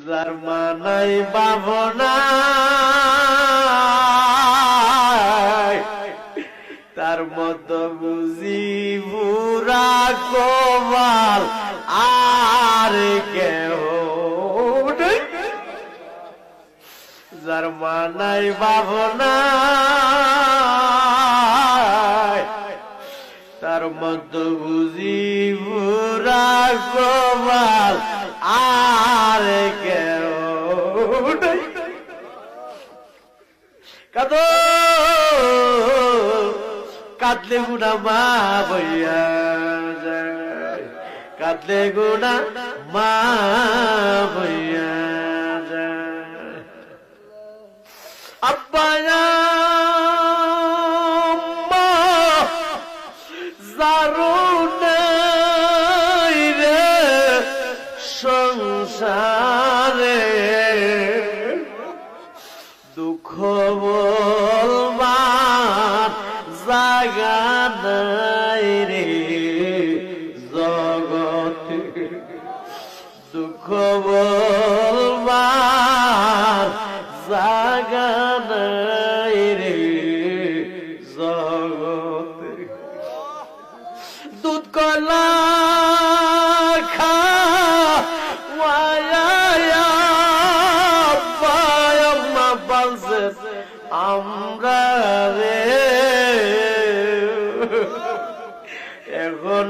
যার মানাই ভাবনা তার মতো বুঝি বুড়া কপাল আর কেহ যার মানাই ভাবনা তার মতো বুঝি বুড়া কপাল আর কেউ কাঁদো কাঁদলে গুনা মা বইয়া যায় কাঁদলে গুনা মা বইয়া যায় আব্বা সংসারে দুঃখ বলবার জায়গা নাই রে জগতে দুঃখ বলবার জায়গা নাই রে জগতে দুধ কলা আমরা রে এখন